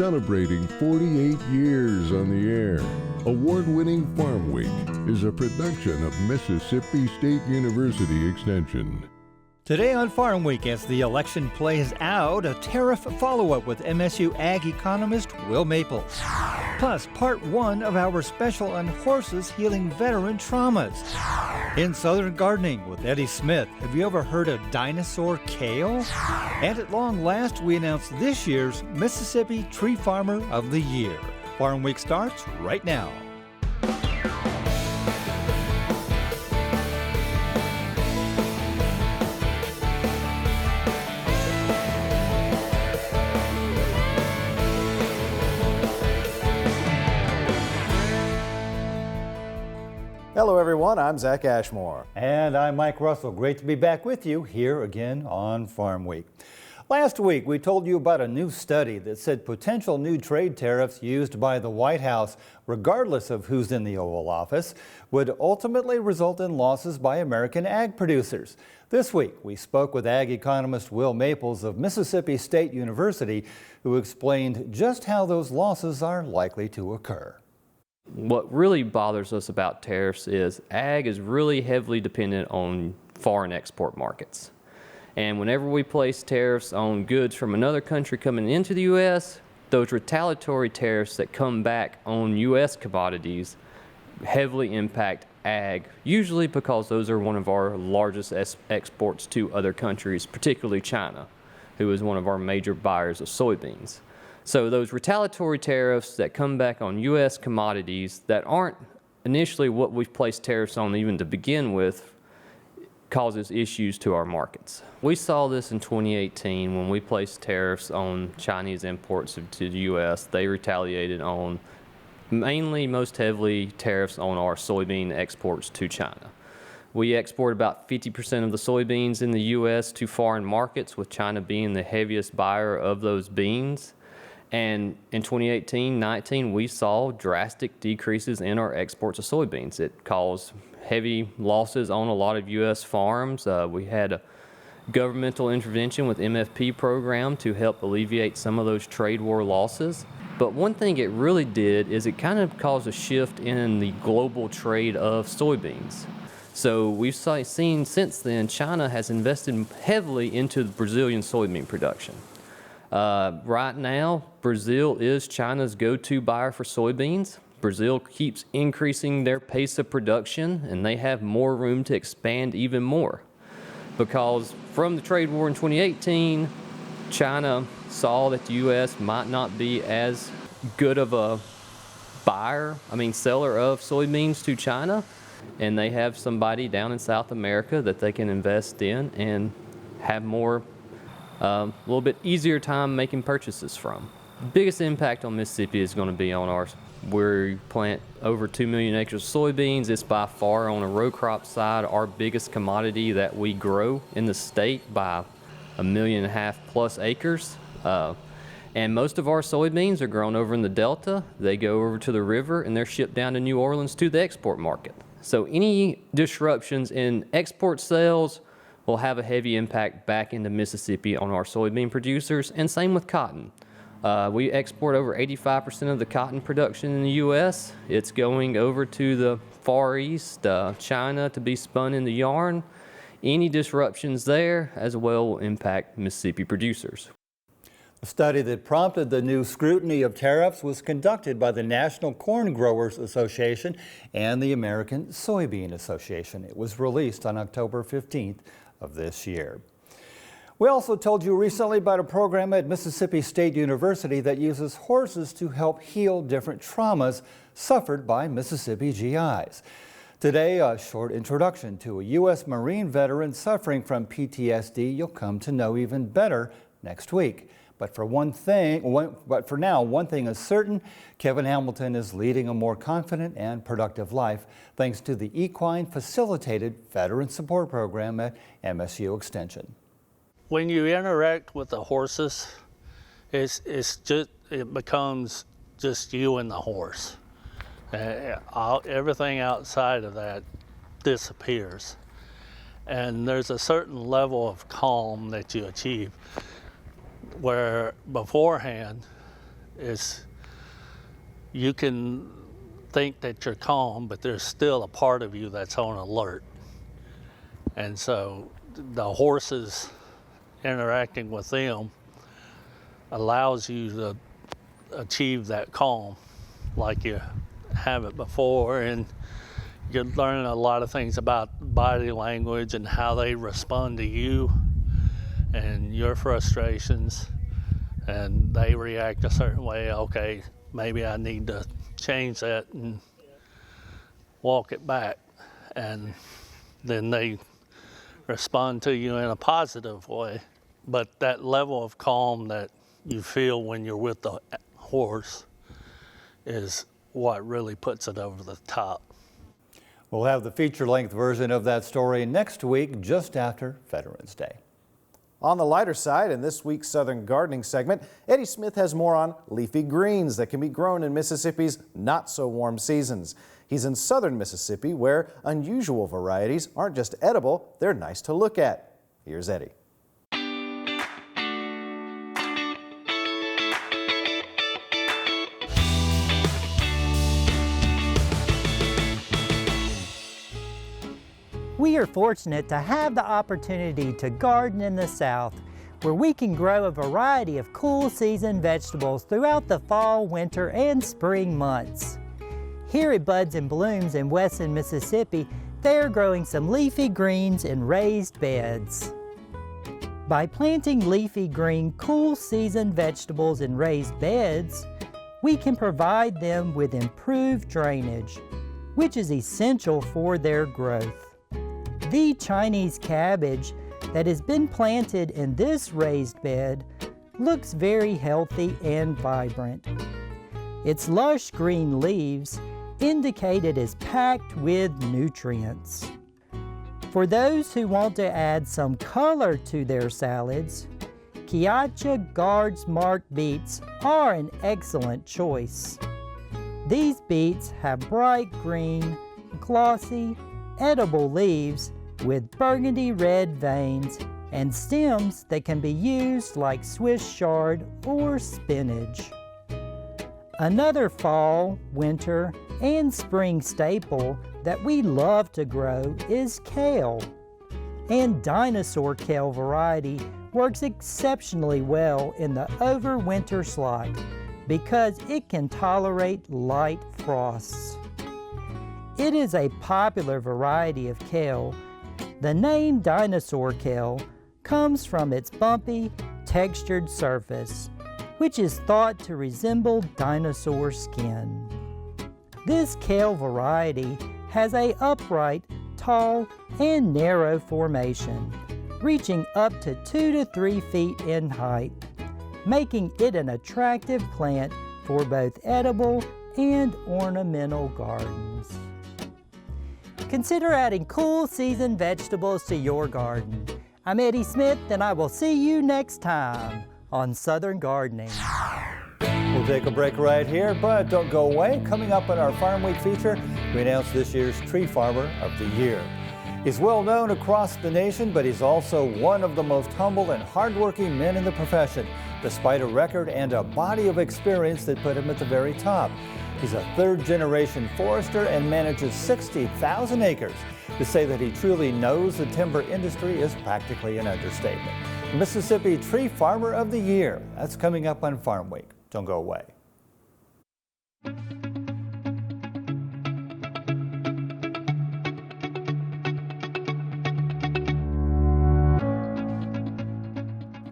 celebrating 48 years on the air. Award-winning Farmweek is a production of Mississippi State University Extension. Today on Farm Week, as the election plays out, a tariff follow-up with MSU Ag economist Will Maples. Plus, part one of our special on horses healing veteran traumas. In Southern Gardening with Eddie Smith, have you ever heard of Dinosaur Kale? And at long last, we announce this year's Mississippi Tree Farmer of the Year. Farm Week starts right now. Hello everyone, I'm Zach Ashmore. And I'm Mike Russell. Great to be back with you here again on Farm Week. Last week, we told you about a new study that said potential new trade tariffs used by the White House, regardless of who's in the Oval Office, would ultimately result in losses by American ag producers. This week, we spoke with ag economist Will Maples of Mississippi State University, who explained just how those losses are likely to occur. What really bothers us about tariffs is ag is really heavily dependent on foreign export markets. And whenever we place tariffs on goods from another country coming into the U.S., those retaliatory tariffs that come back on U.S. commodities heavily impact ag, usually because those are one of our largest exports to other countries, particularly China, who is one of our major buyers of soybeans. So those retaliatory tariffs that come back on U.S. commodities that aren't initially what we've placed tariffs on even to begin with causes issues to our markets. We saw this in 2018 when we placed tariffs on Chinese imports to the U.S. They retaliated on mainly, most heavily, tariffs on our soybean exports to China. We export about 50% of the soybeans in the U.S. to foreign markets, with China being the heaviest buyer of those beans. And in 2018-19, we saw drastic decreases in our exports of soybeans. It caused heavy losses on a lot of U.S. farms. We had a governmental intervention with MFP program to help alleviate some of those trade war losses. But one thing it really did is it kind of caused a shift in the global trade of soybeans. So we've seen since then, China has invested heavily into the Brazilian soybean production. Right now, Brazil is China's go-to buyer for soybeans. Brazil keeps increasing their pace of production, and they have more room to expand even more. Because from the trade war in 2018, China saw that the U.S. might not be as good of a seller of soybeans to China, and they have somebody down in South America that they can invest in and have more a little bit easier time making purchases from. The biggest impact on Mississippi is going to be on we plant over 2 million acres of soybeans. It's by far on a row crop side our biggest commodity that we grow in the state by 1.5 million plus acres. And most of our soybeans are grown over in the Delta. They go over to the river and they're shipped down to New Orleans to the export market. So any disruptions in export sales will have a heavy impact back into Mississippi on our soybean producers, and same with cotton. We export over 85% of the cotton production in the U.S. It's going over to the Far East, China, to be spun into yarn. Any disruptions there as well will impact Mississippi producers. A study that prompted the new scrutiny of tariffs was conducted by the National Corn Growers Association and the American Soybean Association. It was released on October 15th of this year. We also told you recently about a program at Mississippi State University that uses horses to help heal different traumas suffered by Mississippi GIs. Today, a short introduction to a U.S. Marine veteran suffering from PTSD you'll come to know even better next week. But for now, one thing is certain: Kevin Hamilton is leading a more confident and productive life thanks to the Equine Facilitated Veteran Support Program at MSU Extension. When you interact with the horses, it becomes just you and the horse. Everything outside of that disappears. And there's a certain level of calm that you achieve, where beforehand You can think that you're calm, but there's still a part of you that's on alert. And so the horses interacting with them allows you to achieve that calm like you haven't before, and you're learning a lot of things about body language and how they respond to you and your frustrations, and they react a certain way. Okay, maybe I need to change that and walk it back, and then they respond to you in a positive way. But that level of calm that you feel when you're with the horse is what really puts it over the top. We'll have the feature-length version of that story next week, just after Veterans Day. On the lighter side, in this week's Southern Gardening segment, Eddie Smith has more on leafy greens that can be grown in Mississippi's not-so-warm seasons. He's in southern Mississippi, where unusual varieties aren't just edible, they're nice to look at. Here's Eddie. We are fortunate to have the opportunity to garden in the South, where we can grow a variety of cool season vegetables throughout the fall, winter, and spring months. Here at Buds and Blooms in western Mississippi, they are growing some leafy greens in raised beds. By planting leafy green cool season vegetables in raised beds, we can provide them with improved drainage, which is essential for their growth. The Chinese cabbage that has been planted in this raised bed looks very healthy and vibrant. Its lush green leaves indicate it is packed with nutrients. For those who want to add some color to their salads, Kiacha Guards marked beets are an excellent choice. These beets have bright green, glossy, edible leaves with burgundy red veins and stems that can be used like Swiss chard or spinach. Another fall, winter, and spring staple that we love to grow is kale. And Dinosaur Kale variety works exceptionally well in the overwinter slot because it can tolerate light frosts. It is a popular variety of kale. The name Dinosaur Kale comes from its bumpy, textured surface, which is thought to resemble dinosaur skin. This kale variety has an upright, tall, and narrow formation, reaching up to 2 to 3 feet in height, making it an attractive plant for both edible and ornamental gardens. Consider adding cool season vegetables to your garden. I'm Eddie Smith, and I will see you next time on Southern Gardening. We'll take a break right here, but don't go away. Coming up on our Farm Week feature, we announce this year's Tree Farmer of the Year. He's well known across the nation, but he's also one of the most humble and hardworking men in the profession, despite a record and a body of experience that put him at the very top. He's a third-generation forester and manages 60,000 acres. To say that he truly knows the timber industry is practically an understatement. Mississippi Tree Farmer of the Year. That's coming up on Farm Week. Don't go away.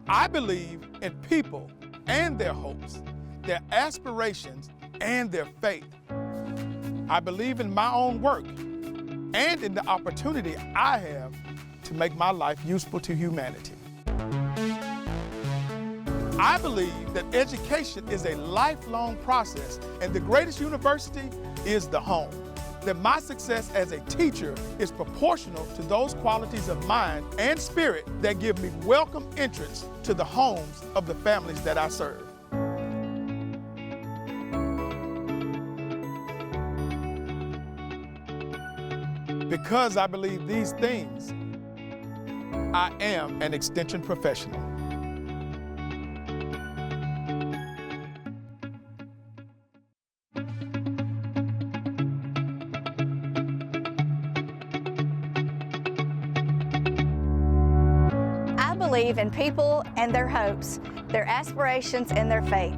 I believe in people and their hopes, their aspirations, and their faith. I believe in my own work and in the opportunity I have to make my life useful to humanity. I believe that education is a lifelong process, and the greatest university is the home. That my success as a teacher is proportional to those qualities of mind and spirit that give me welcome entrance to the homes of the families that I serve. Because I believe these things, I am an extension professional. believe in people and their hopes, their aspirations and their faith.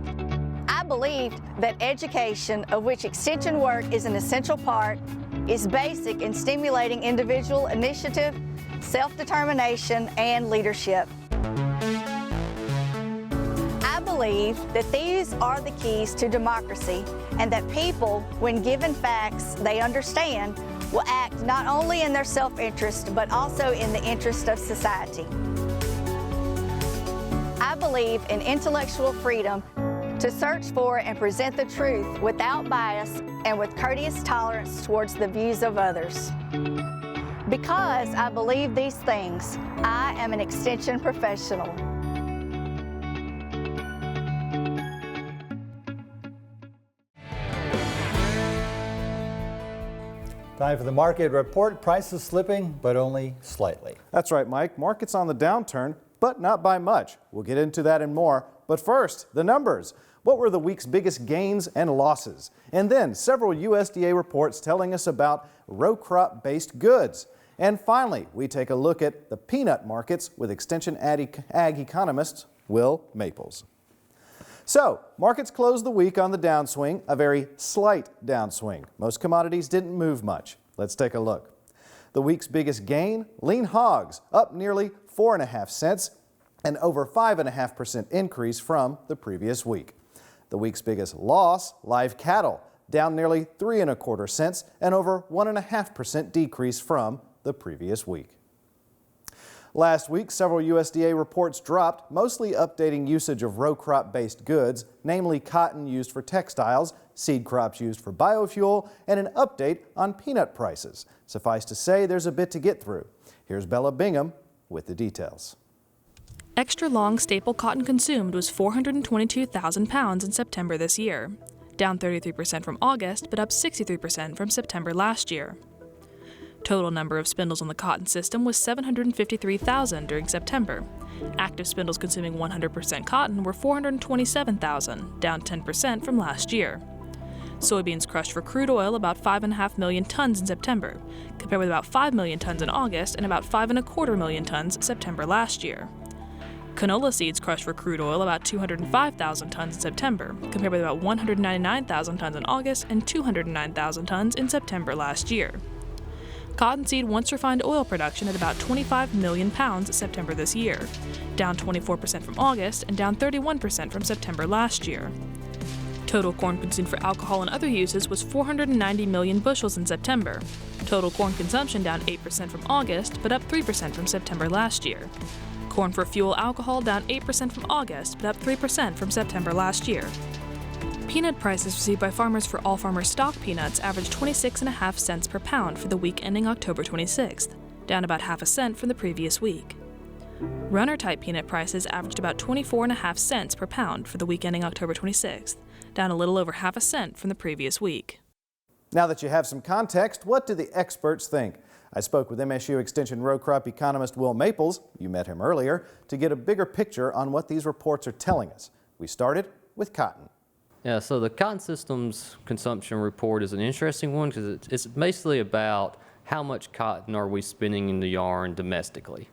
I believed that education, of which extension work is an essential part, is basic in stimulating individual initiative, self-determination, and leadership. I believe that these are the keys to democracy and that people, when given facts they understand, will act not only in their self-interest but also in the interest of society. I believe in intellectual freedom to search for and present the truth without bias and with courteous tolerance towards the views of others. Because I believe these things, I am an extension professional. Time for the market report. Prices slipping, but only slightly. That's right, Mike. Market's on the downturn, but not by much. We'll get into that and more. But first, the numbers. What were the week's biggest gains and losses? And then several USDA reports telling us about row crop-based goods. And finally, we take a look at the peanut markets with Extension Ag economist Will Maples. So, markets closed the week on the downswing, a very slight downswing. Most commodities didn't move much. Let's take a look. The week's biggest gain, lean hogs, up nearly 4.5 cents, an over 5.5% increase from the previous week. The week's biggest loss, live cattle, down nearly 3.25 cents, an over 1.5% decrease from the previous week. Last week, several USDA reports dropped, mostly updating usage of row crop-based goods, namely cotton used for textiles, seed crops used for biofuel, and an update on peanut prices. Suffice to say, there's a bit to get through. Here's Bella Bingham with the details. Extra long staple cotton consumed was 422,000 pounds in September this year, down 33% from August, but up 63% from September last year. Total number of spindles on the cotton system was 753,000 during September. Active spindles consuming 100% cotton were 427,000, down 10% from last year. Soybeans crushed for crude oil about 5.5 million tons in September, compared with about 5 million tons in August and about 5.25 million tons September last year. Canola seeds crushed for crude oil about 205,000 tons in September, compared with about 199,000 tons in August and 209,000 tons in September last year. Cottonseed once refined oil production at about 25 million pounds September this year, down 24% from August and down 31% from September last year. Total corn consumed for alcohol and other uses was 490 million bushels in September. Total corn consumption down 8% from August, but up 3% from September last year. Corn for fuel alcohol down 8% from August, but up 3% from September last year. Peanut prices received by farmers for all farmer stock peanuts averaged 26.5 cents per pound for the week ending October 26th, down about half a cent from the previous week. Runner-type peanut prices averaged about 24.5 cents per pound for the week ending October 26th, down a little over half a cent from the previous week. Now that you have some context, what do the experts think? I spoke with MSU Extension row crop economist Will Maples, you met him earlier, to get a bigger picture on what these reports are telling us. We started with cotton. Yeah, so the cotton systems consumption report is an interesting one because it's basically about how much cotton are we spinning in the yarn domestically.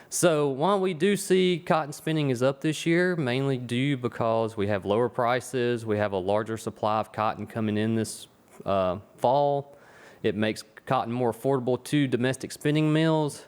So while we do see cotton spinning is up this year, mainly due because we have lower prices, we have a larger supply of cotton coming in this fall. It makes cotton more affordable to domestic spinning mills.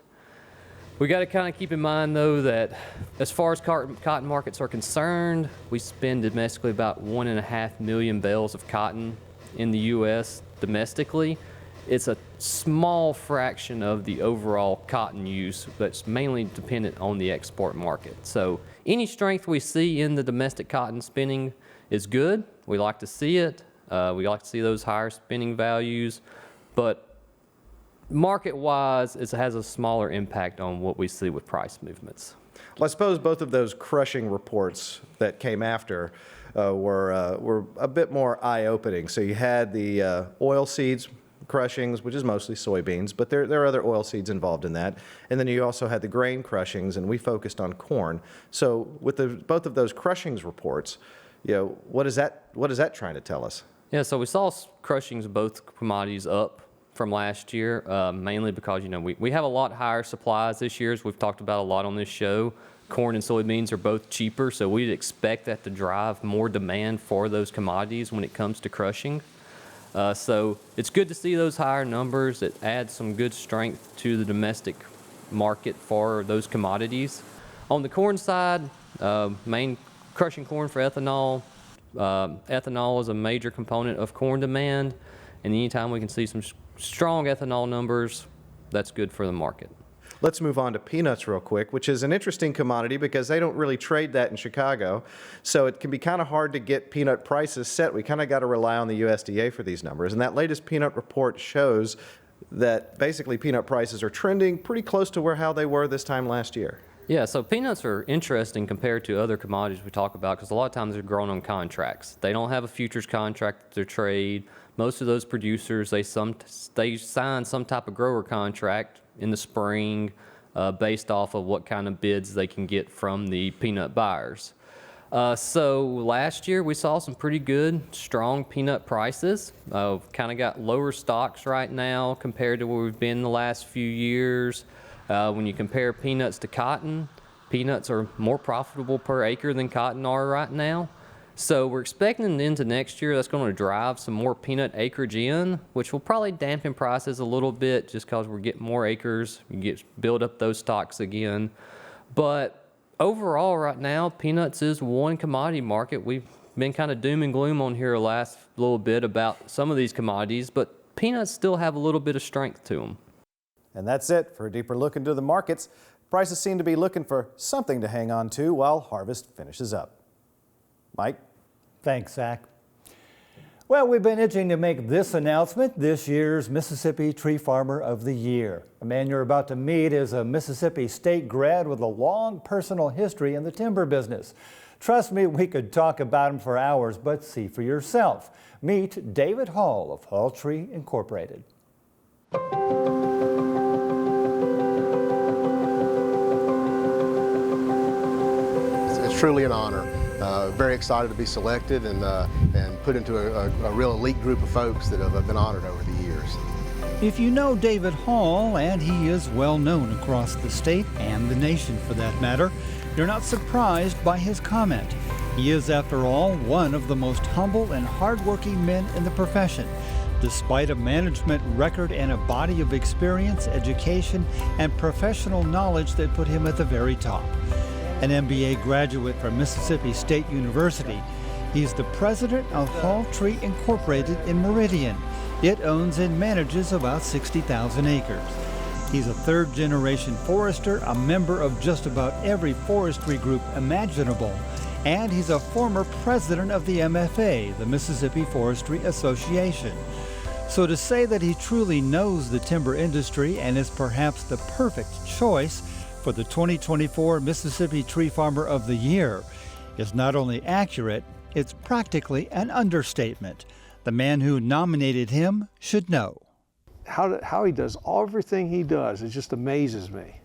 We got to kind of keep in mind, though, that as far as cotton markets are concerned, we spend domestically about 1.5 million bales of cotton in the U.S. domestically. It's a small fraction of the overall cotton use, but it's mainly dependent on the export market. So any strength we see in the domestic cotton spinning is good. We like to see it. We like to see those higher spinning values, but market-wise, it has a smaller impact on what we see with price movements. Well, I suppose both of those crushing reports that came after were a bit more eye-opening. So you had the oil seeds crushings, which is mostly soybeans, but there are other oil seeds involved in that. And then you also had the grain crushings, and we focused on corn. So with both of those crushings reports, what is that trying to tell us? Yeah, so we saw crushings of both commodities up from last year, mainly because we have a lot higher supplies this year, as we've talked about a lot on this show. corn and soybeans are both cheaper, so we'd expect that to drive more demand for those commodities when it comes to crushing. So it's good to see those higher numbers. It adds some good strength to the domestic market for those commodities. On the corn side, main crushing corn for ethanol. Ethanol is a major component of corn demand, and anytime we can see some strong ethanol numbers, that's good for the market. Let's move on to peanuts real quick, which is an interesting commodity because they don't really trade that in Chicago. So it can be kind of hard to get peanut prices set. We kind of got to rely on the USDA for these numbers. And that latest peanut report shows that basically peanut prices are trending pretty close to how they were this time last year. Yeah, so peanuts are interesting compared to other commodities we talk about because a lot of times they're grown on contracts. They don't have a futures contract to trade. Most of those producers, they sign some type of grower contract in the spring based off of what kind of bids they can get from the peanut buyers. So last year we saw some pretty good, strong peanut prices. Kind of got lower stocks right now compared to where we've been the last few years. When you compare peanuts to cotton, peanuts are more profitable per acre than cotton are right now. So we're expecting into next year that's going to drive some more peanut acreage in, which will probably dampen prices a little bit just because we're getting more acres, build up those stocks again. But overall right now, peanuts is one commodity market. We've been kind of doom and gloom on here the last little bit about some of these commodities, but peanuts still have a little bit of strength to them. And that's it for a deeper look into the markets. Prices seem to be looking for something to hang on to while harvest finishes up. Mike? Thanks, Zach. Well, we've been itching to make this announcement, this year's Mississippi Tree Farmer of the Year. The man you're about to meet is a Mississippi State grad with a long personal history in the timber business. Trust me, we could talk about him for hours, but see for yourself. Meet David Hall of Hall Tree Incorporated. It's truly an honor. Very excited to be selected and put into a real elite group of folks that have been honored over the years. If you know David Hall, and he is well known across the state and the nation for that matter, you're not surprised by his comment. He is, after all, one of the most humble and hardworking men in the profession. Despite a management record and a body of experience, education, and professional knowledge that put him at the very top. An MBA graduate from Mississippi State University, he's the president of Hall Tree Incorporated in Meridian. It owns and manages about 60,000 acres. He's a third-generation forester, a member of just about every forestry group imaginable, and he's a former president of the MFA, the Mississippi Forestry Association. So to say that he truly knows the timber industry and is perhaps the perfect choice for the 2024 Mississippi Tree Farmer of the Year is not only accurate, it's practically an understatement. The man who nominated him should know. How he does everything he does, it just amazes me.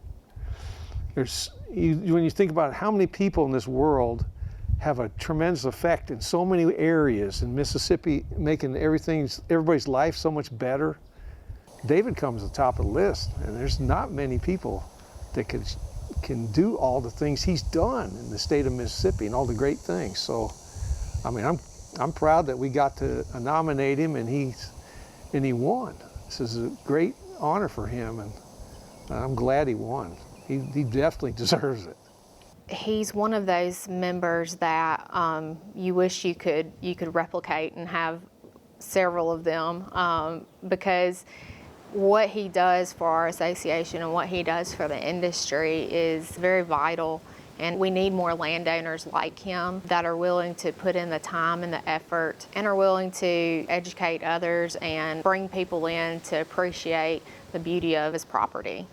When you think about how many people in this world have a tremendous effect in so many areas in Mississippi, making everybody's life so much better, David comes to the top of the list, and there's not many people that can do all the things he's done in the state of Mississippi and all the great things. So, I mean, I'm proud that we got to nominate him and he won. This is a great honor for him, and I'm glad he won. He definitely deserves it. He's one of those members that you wish you could replicate and have several of them because what he does for our association and what he does for the industry is very vital, and we need more landowners like him that are willing to put in the time and the effort and are willing to educate others and bring people in to appreciate the beauty of his property.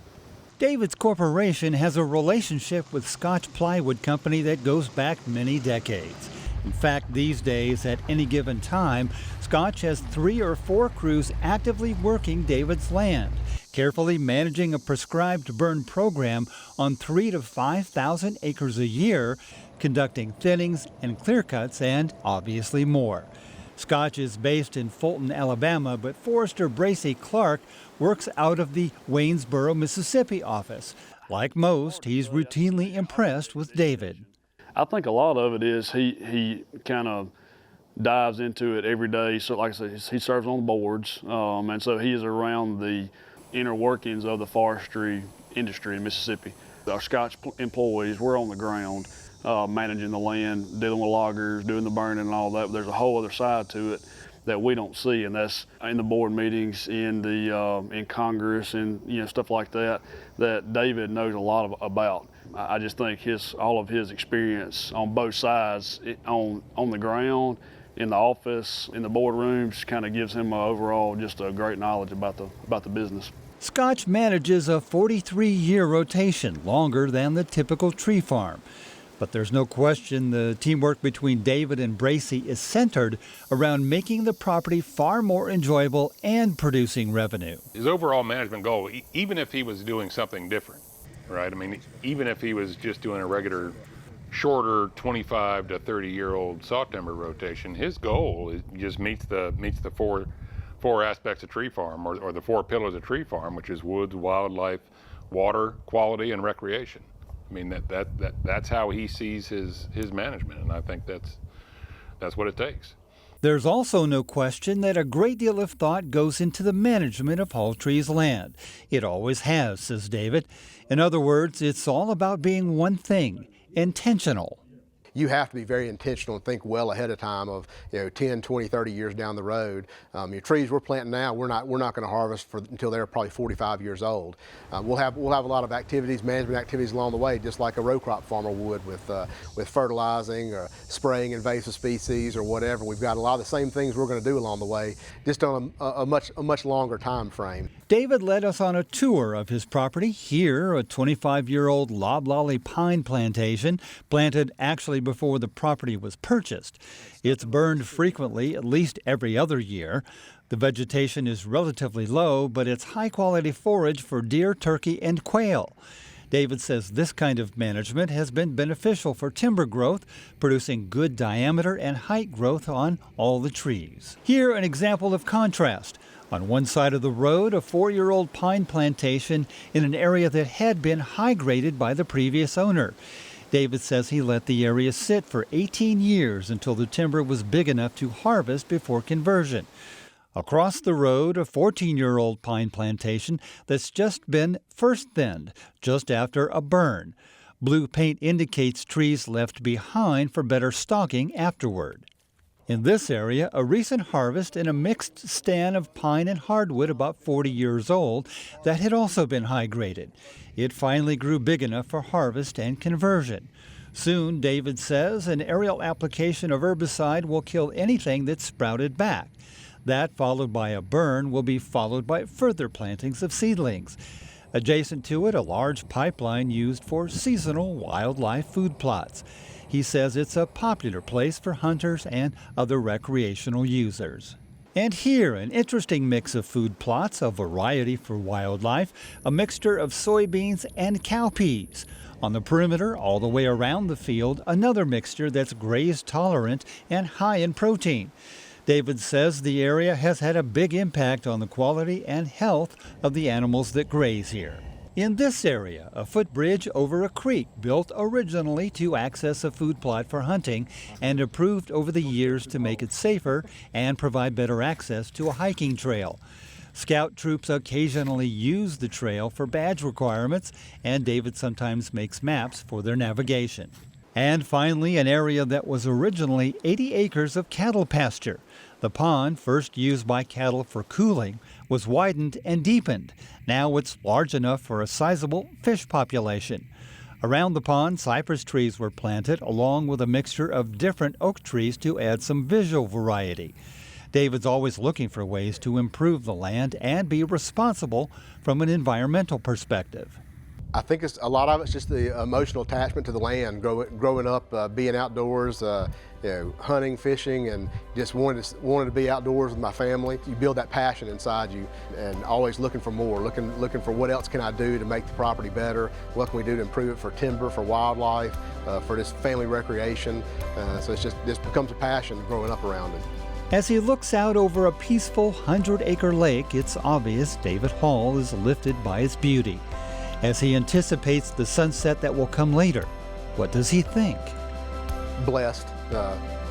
David's corporation has a relationship with Scotch Plywood Company that goes back many decades. In fact, these days, at any given time, Scotch has 3 or 4 crews actively working David's land, carefully managing a prescribed burn program on 3,000 to 5,000 acres a year, conducting thinnings and clear cuts, and obviously more. Scotch is based in Fulton, Alabama, but Forester Bracy Clark works out of the Waynesboro, Mississippi office. Like most, he's routinely impressed with David. I think a lot of it is he kind of dives into it every day. So like I said, he serves on the boards, and so he is around the inner workings of the forestry industry in Mississippi. Our Scotch employees, we're on the ground, managing the land, dealing with loggers, doing the burning and all that. But there's a whole other side to it that we don't see, and that's in the board meetings, in Congress, and stuff like that David knows a lot about. I just think all of his experience on both sides, on the ground, in the office, in the boardrooms, kind of gives him overall just a great knowledge about the business. Scotch manages a 43-year rotation, longer than the typical tree farm. But there's no question the teamwork between David and Bracy is centered around making the property far more enjoyable and producing revenue. His overall management goal, even if he was doing something different, right? I mean, even if he was just doing a regular, shorter 25 to 30-year-old sawtimber rotation, his goal just meets the four aspects of tree farm, or the four pillars of tree farm, which is woods, wildlife, water, quality, and recreation. I mean, that's how he sees his management, and I think that's what it takes. There's also no question that a great deal of thought goes into the management of Halltree's land. It always has, says David. In other words, it's all about being one thing: intentional. You have to be very intentional and think well ahead of time of 10, 20, 30 years down the road. Your trees we're planting now, we're not going to harvest until they're probably 45 years old. We'll have a lot of activities, management activities along the way, just like a row crop farmer would with fertilizing or spraying invasive species or whatever. We've got a lot of the same things we're going to do along the way, just on a much longer time frame. David led us on a tour of his property. Here, a 25-year-old loblolly pine plantation, planted actually before the property was purchased. It's burned frequently, at least every other year. The vegetation is relatively low, but it's high-quality forage for deer, turkey, and quail. David says this kind of management has been beneficial for timber growth, producing good diameter and height growth on all the trees. Here, an example of contrast. On one side of the road, a 4-year-old pine plantation in an area that had been high-graded by the previous owner. David says he let the area sit for 18 years until the timber was big enough to harvest before conversion. Across the road, a 14-year-old pine plantation that's just been first thinned, just after a burn. Blue paint indicates trees left behind for better stalking afterward. In this area, a recent harvest in a mixed stand of pine and hardwood about 40 years old that had also been high-graded. It finally grew big enough for harvest and conversion. Soon, David says, an aerial application of herbicide will kill anything that's sprouted back. That, followed by a burn, will be followed by further plantings of seedlings. Adjacent to it, a large pipeline used for seasonal wildlife food plots. He says it's a popular place for hunters and other recreational users. And here, an interesting mix of food plots, a variety for wildlife, a mixture of soybeans and cowpeas. On the perimeter, all the way around the field, another mixture that's graze tolerant and high in protein. David says the area has had a big impact on the quality and health of the animals that graze here. In this area, a footbridge over a creek built originally to access a food plot for hunting and improved over the years to make it safer and provide better access to a hiking trail. Scout troops occasionally use the trail for badge requirements, and David sometimes makes maps for their navigation. And finally, an area that was originally 80 acres of cattle pasture. The pond, first used by cattle for cooling, was widened and deepened. Now it's large enough for a sizable fish population. Around the pond, cypress trees were planted, along with a mixture of different oak trees to add some visual variety. David's always looking for ways to improve the land and be responsible from an environmental perspective. I think a lot of it's just the emotional attachment to the land, growing up, being outdoors, hunting, fishing, and just wanted to be outdoors with my family. You build that passion inside you, and always looking for more, looking for what else can I do to make the property better, what can we do to improve it for timber, for wildlife, for this family recreation. So it's just, this becomes a passion growing up around it. As he looks out over a peaceful 100-acre lake, it's obvious David Hall is lifted by its beauty. As he anticipates the sunset that will come later, what does he think? Blessed,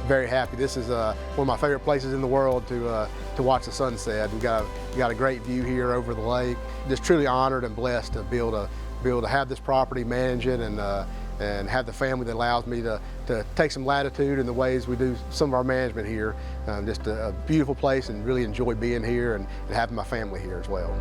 very happy. This is one of my favorite places in the world to watch the sunset. We got a great view here over the lake. Just truly honored and blessed to be able to have this property, manage it, and have the family that allows me to take some latitude in the ways we do some of our management here. Just a beautiful place, and really enjoy being here and having my family here as well.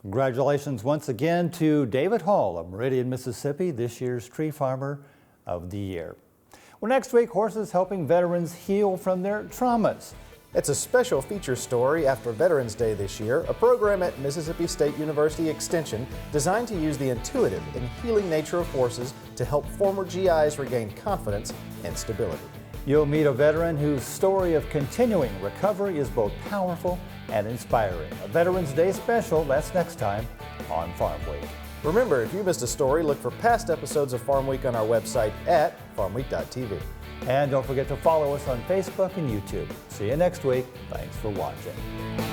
Congratulations once again to David Hall of Meridian, Mississippi, this year's Tree Farmer of the Year. Well, next week, horses helping veterans heal from their traumas. It's a special feature story after Veterans Day this year, a program at Mississippi State University Extension designed to use the intuitive and healing nature of horses to help former GIs regain confidence and stability. You'll meet a veteran whose story of continuing recovery is both powerful and inspiring. A Veterans Day special, that's next time on Farm Week. Remember, if you missed a story, look for past episodes of Farm Week on our website at farmweek.tv. And don't forget to follow us on Facebook and YouTube. See you next week. Thanks for watching.